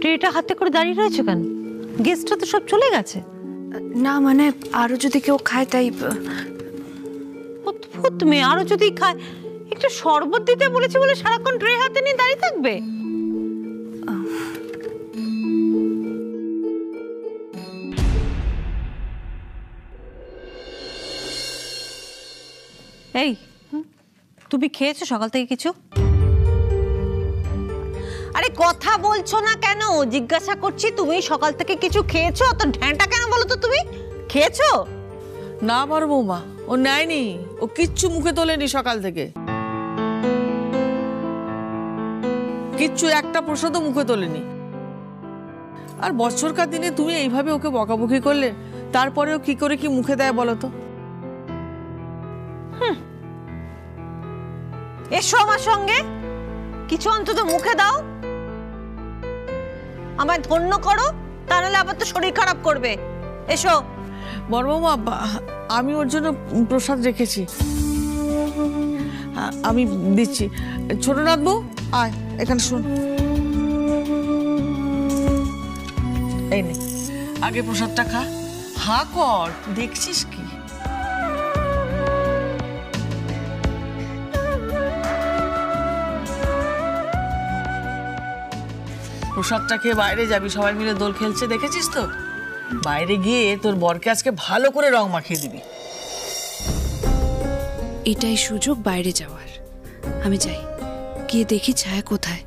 ট্রেটা হাতে করে দাঁড়িয়ে রয়েছে কেন? গেস্টরা তো সব চলে গেছে। না মানে আরো যদি কেউ খায় তাই। অদ্ভুত মেয়ে, আরো যদি খায়। একটু শরবত দিতে বলেছি বলে সারাক্ষণ ট্রে হাতে নিয়ে দাঁড়িয়ে থাকবে? এই, তুমি খেয়েছো সকাল থেকে কিছু? আরে কথা বলছো না কেন? জিজ্ঞাসা করছি তুমি সকাল থেকে কিছু খেয়েছো? তো ঢ্যাঁটা কেন বলো তো? তুমি খেয়েছো? না বড় বৌমা, ও নেয়নি, ও কিচ্ছু মুখে তোলেনি সকাল থেকে, কিচ্ছু একটা প্রসাদও মুখে তোলেনি। আর বছরকার দিনে তুমি এইভাবে ওকে বকাবকি করলে, তারপরেও কি করে কি মুখে দেয় বলো তো? এসো আমার সঙ্গে, কিছু অন্তত মুখে দাও, আমায় ধন্য করো, তা নাহলে আবার তো শরীর খারাপ করবে। এসো। বড় বৌমা, আমি ওর জন্য প্রসাদ রেখেছি, আমি দিচ্ছি। ছোটনাথ বউ, আয় এখানে শোন, এই নে আগে প্রসাদটা খা। হা কর, দেখছিস কি? প্রসাদটা খেয়ে বাইরে যাবি, সবাই মিলে দোল খেলছে, দেখেছিস তো? বাইরে গিয়ে তোর বরকে আজকে ভালো করে রং মাখিয়ে দিবি। এটাই সুযোগ বাইরে যাওয়ার। আমি যাই, গিয়ে দেখি ছায়া কোথায়।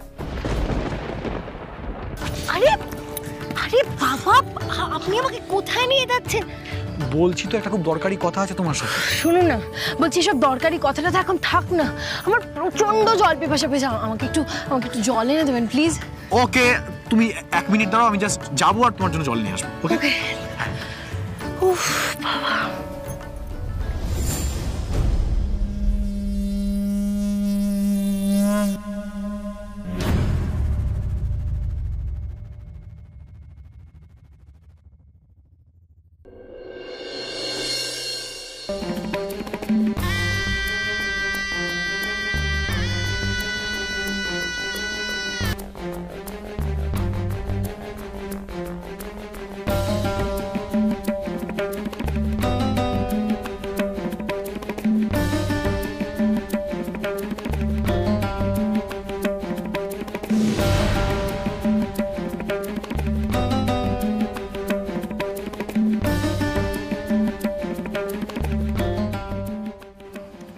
আরে আরে বাবা, আপনি আমাকে কোথায় নিয়ে যাচ্ছেন? বলছি তো একটা খুব দরকারি কথা আছে তোমার সাথে। শুনুন না, বলছি সব দরকারি কথাটা তো এখন থাক না, আমার প্রচন্ড জল পিপাসা পেয়েছে, আমাকে একটু জল এনে দেবেন প্লিজ। ওকে, তুমি 1 মিনিট দাঁড়াও, আমি জাস্ট যাবো আর তোমার জন্য জল নিয়ে আসবো। ওকে। উফ বাবা।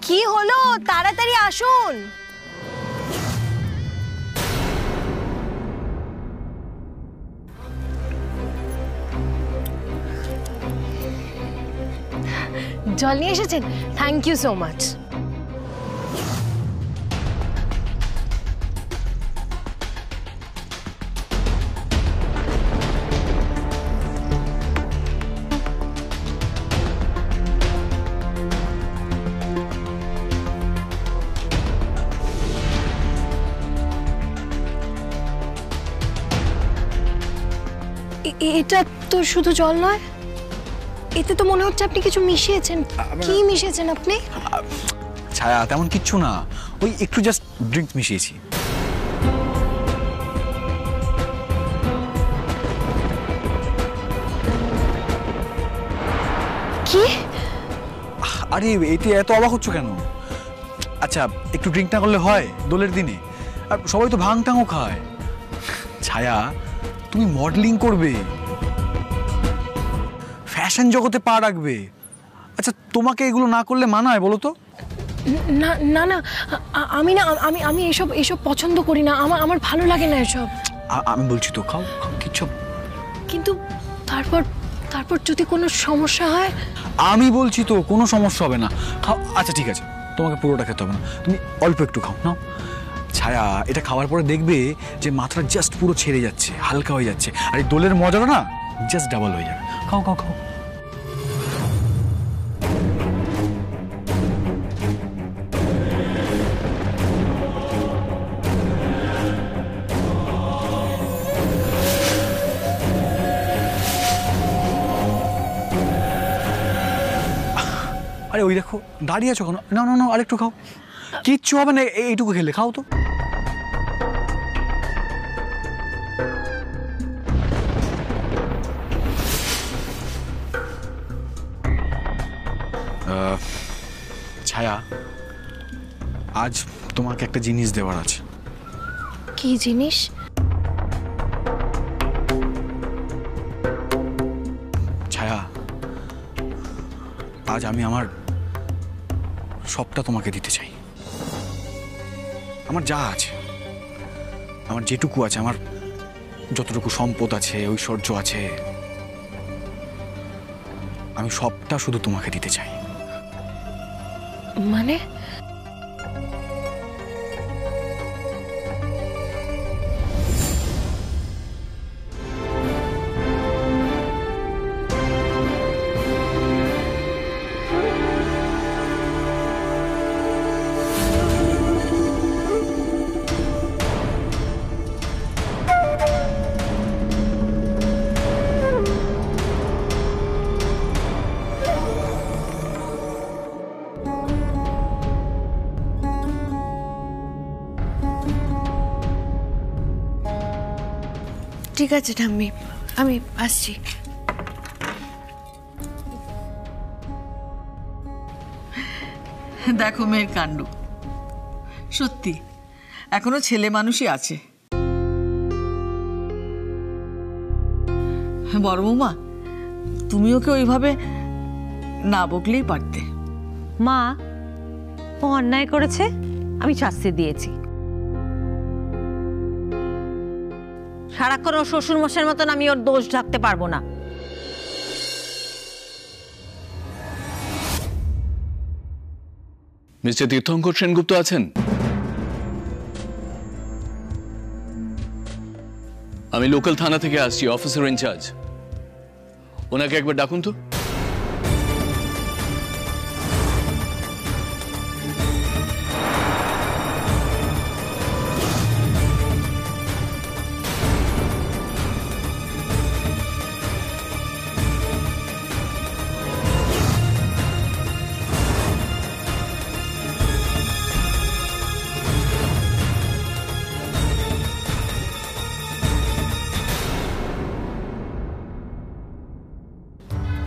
কি হলো? তাড়াতাড়ি আসুন। জল নিয়ে এসেছেন? Thank you so much. এটা তো শুধু জল নয়, এতে তো মনে হচ্ছে আপনি কিছু মিশিয়েছেন। কি মিশিয়েছেন আপনি? ছায়া, তেমন কিচ্ছু না, ওই একটু জাস্ট ড্রিঙ্ক মিশিয়েছি। কি? আরে এতে এত অবাক হচ্ছ কেন? আচ্ছা, একটু ড্রিঙ্ক না করলে হয় দোলের দিনে? আর সবাই তো ভাং টাঙও খায়। ছায়া, তুমি মডেলিং করবে, ফ্যাশন জগতে পা রাখবে। আচ্ছা, তোমাকে এগুলো না করলে মানায় বলো তো? না না না, আমি না, আমি এসব পছন্দ করি না, আমার ভালো লাগে না এসব। আমি বলছি তো, খাও খাও, কিচ্ছু। কিন্তু তারপর যদি কোনো সমস্যা হয়? আমি বলছি তো কোনো সমস্যা হবে না, খাও। আচ্ছা ঠিক আছে, তোমাকে পুরোটা খেতে হবে না, তুমি অল্প একটু খাও। নাও ছায়া, এটা খাওয়ার পরে দেখবে যে মাথাটা জাস্ট পুরো ছেড়ে যাচ্ছে, হালকা হয়ে যাচ্ছে, আর এই দোলের মজাটা না জাস্ট ডাবল হয়ে যাবে। খাও খাও খাও। আরে ওই দেখো দাঁড়িয়ে আছো কেন? না না না, আরেকটু খাও। কিচ্ছু হবে না, এইটুকু খেলে খাও তো। ছায়া, আজ তোমাকে একটা জিনিস দেওয়ার আছে। কি জিনিস? ছায়া, আজ আমি আমার সবটা তোমাকে দিতে চাই। আমার যা আছে, আমার যেটুকু আছে, আমার যতটুকু সম্পদ আছে, ঐশ্বর্য আছে, আমি সবটা শুধু তোমাকে দিতে চাই। মানে? ঠিক আছে ঠাম্মি, আমি আসছি। দেখো মেয়ের কাণ্ড, সত্যি এখনো ছেলে মানুষই আছে। বড় বৌমা, তুমি ওকে ওইভাবে না বকলেই পারতে। মা, ও অন্যায় করেছে, আমি শাস্তি দিয়েছি। সারাক্ষণ ও শ্বশুর মশাইয়ের মতন আমি ওর দোষ ঢাকতে পারবো না। মিস্টার তীর্থঙ্কর সেনগুপ্ত আছেন? আমি লোকাল থানা থেকে আসছি, অফিসার ইনচার্জ। ওনাকে একবার ডাকুন তো।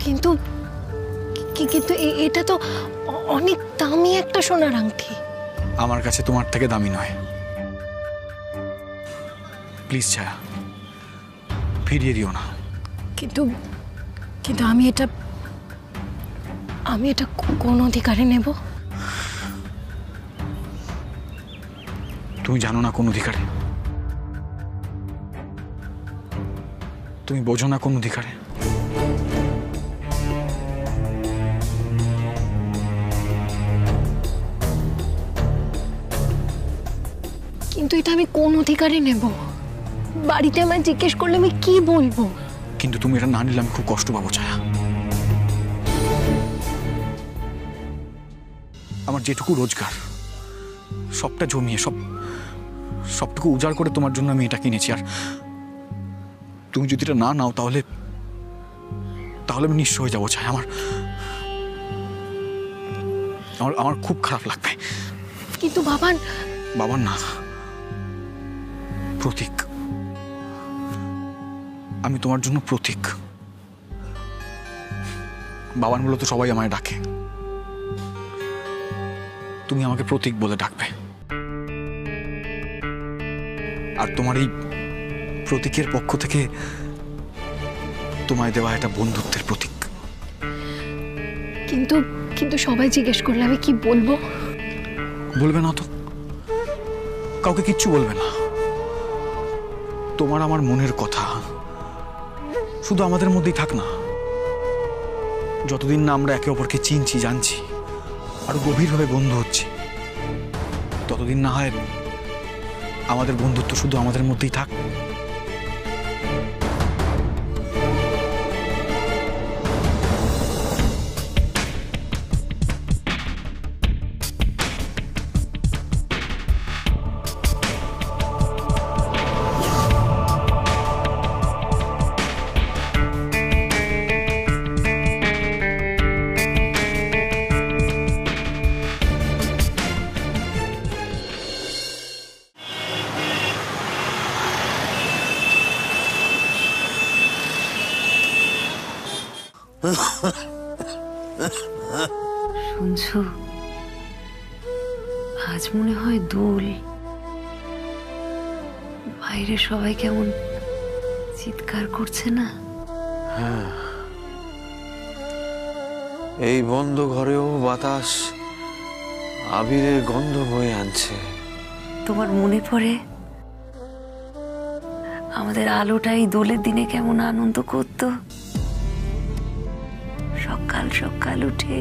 কিন্তু কিন্তু এটা তো অনেক দামি একটা সোনার আংটি। আমার কাছে তোমার থেকে দামি নয়। প্লিজ ছায়া, ফিরিয়ে দিও না। কিন্তু কিন্তু আমি এটা কোন অধিকারে নেব? তুমি জানো না কোন অধিকারে? তুমি বোঝো না কোন অধিকারে? কিন্তু এটা আমি কোন অধিকারে নেব? বাড়িতে আমায় জিজ্ঞেস করলে আমি কি বলবো? কিন্তু তুমি এটা না নিলে আমি খুব কষ্ট পাবো ছায়া। আমার যেটুকু রোজগার সবটা জমিয়ে সবটুকু উজাড় করে তোমার জন্য আমি এটা কিনেছি, আর তুমি যদি এটা না নাও তাহলে আমি নিঃস্ব হয়ে যাবো ছায়া। আমার খুব খারাপ লাগবে। কিন্তু বাবার না, প্রতীক। আমি তোমার জন্য প্রতীক। বাবান বলে তো সবাই আমায় ডাকে, তুমি আমাকে প্রতীক বলে ডাকবে। আর তোমার এই প্রতীকের পক্ষ থেকে তোমায় দেওয়া একটা বন্ধুত্বের প্রতীক। কিন্তু কিন্তু সবাই জিজ্ঞেস করলে আমি কি বলবো? বলবে না তো, কাউকে কিচ্ছু বলবে না। তোমার আমার মনের কথা শুধু আমাদের মধ্যেই থাক না। যতদিন না আমরা একে অপরকে চিনছি, জানছি, আরো গভীরভাবে বন্ধু হচ্ছি, ততদিন না হয় আমাদের বন্ধুত্ব শুধু আমাদের মধ্যেই থাক। শুনছো, আজ মনে হয় দোল। বাইরে সবাই কেমন চিৎকার করছে না? এই বন্ধ ঘরেও বাতাস আবিরের গন্ধ বয়ে আনছে। তোমার মনে পড়ে আমাদের আলোটাই দোলের দিনে কেমন আনন্দ করত? সকাল সকাল উঠে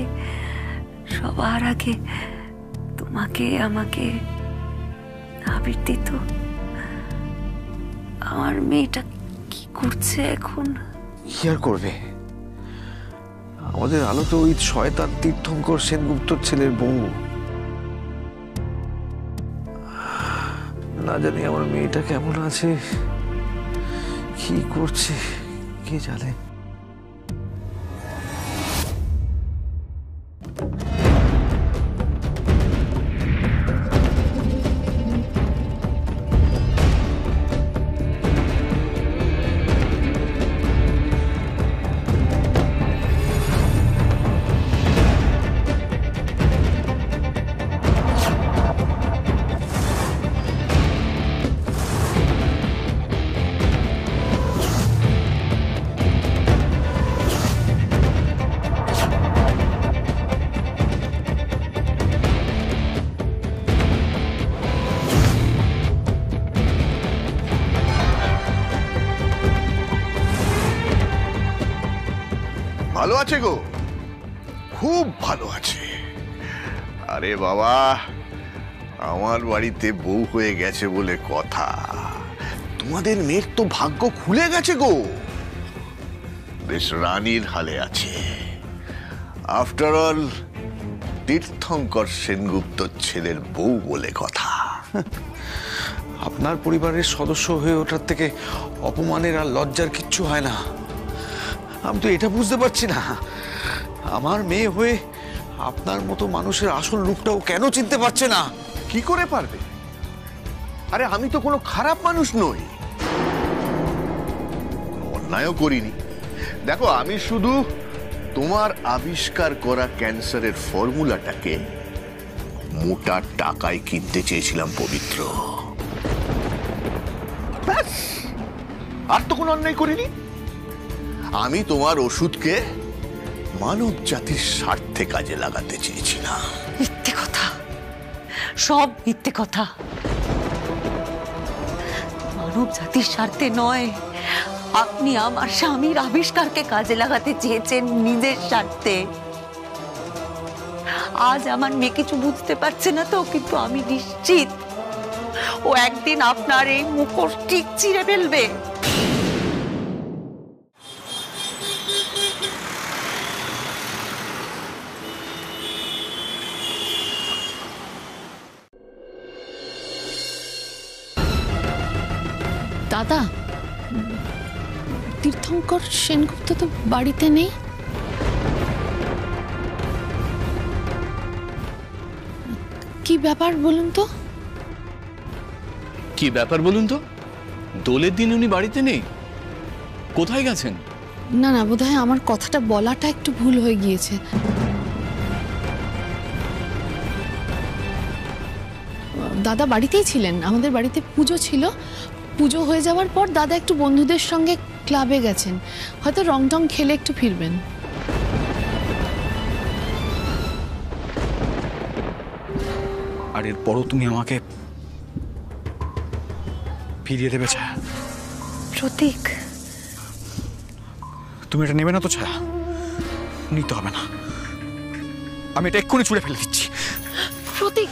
সবার আগে তোমাকে আমাকে আবির দিত। আমার মেয়েটা কি করছে এখন? কি আর করবে, আমাদের আলো তো ওই শয়তান তীর্থঙ্কর সেনগুপ্তর ছেলের বউ। না জানি আমার মেয়েটা কেমন আছে, কি করছে, কে জানে। ভালো আছে গো, খুব ভালো আছে। আরে বাবা, আমার বাড়িতে বউ হয়ে গেছে বলে কথা। তোমাদের মেয়ের তো ভাগ্য খুলে গেছে গো, বেশ রানীর হালে আছে। আফটার অল তীর্থঙ্কর সেনগুপ্ত ছেলের বউ বলে কথা। আপনার পরিবারের সদস্য হয়ে ওঠার থেকে অপমানের আর লজ্জার কিচ্ছু হয় না। আমি তো এটা বুঝতে পারছি না, আমার মেয়ে হয়ে আপনার মতো মানুষের আসল রূপটাও কেন চিনতে পারছে না। কি করে পারবে? আরে আমি তো কোনো খারাপ মানুষ নই, কোনো অন্যায়ও করিনি। দেখো, আমি শুধু তোমার আবিষ্কার করা ক্যান্সারের ফর্মুলাটাকে মোটা টাকায় কিনতে চেয়েছিলাম পবিত্র, ব্যাস। আর তো কোনো অন্যায় করিনি। আমি তোমার ওষুধকে মানব জাতির স্বার্থে কাজে লাগাতে চেয়েছিলাম। মিথ্যে কথা, সব মিথ্যে কথা। মানব জাতির স্বার্থে নয়, আপনি আমার স্বামীর আবিষ্কারকে কাজে লাগাতে চেয়েছেন নিজের স্বার্থে। আজ আমার মেয়ে কিছু বুঝতে পারছে না তো, কিন্তু আমি নিশ্চিত ও একদিন আপনার এই মুখোশ ঠিক চিরে ফেলবে। দাদা, তীর্থঙ্কর সেনগুপ্ত তো বাড়িতে নেই। কি ব্যাপার বলুন তো? কি ব্যাপার বলুন তো? দোলের দিন উনি বাড়িতে নেই, কোথায় গেছেন? না না, বোধহয় আমার কথাটা বলাটা একটু ভুল হয়ে গিয়েছে। দাদা বাড়িতেই ছিলেন, আমাদের বাড়িতে পুজো ছিল। পুজো হয়ে যাওয়ার পর দাদা একটু বন্ধুদের সঙ্গে ক্লাবে গেছেন, হয়তো রং টং খেলে একটু ফিরবেন। আর এরপরও তুমি আমাকে ফিরিয়ে দেবে ছায়া? প্রতীক, তুমি এটা নেবে না তো ছায়া? নিতে হবে না, আমি এটা এক্ষুনি ছুঁড়ে ফেলে দিচ্ছি। প্রতীক,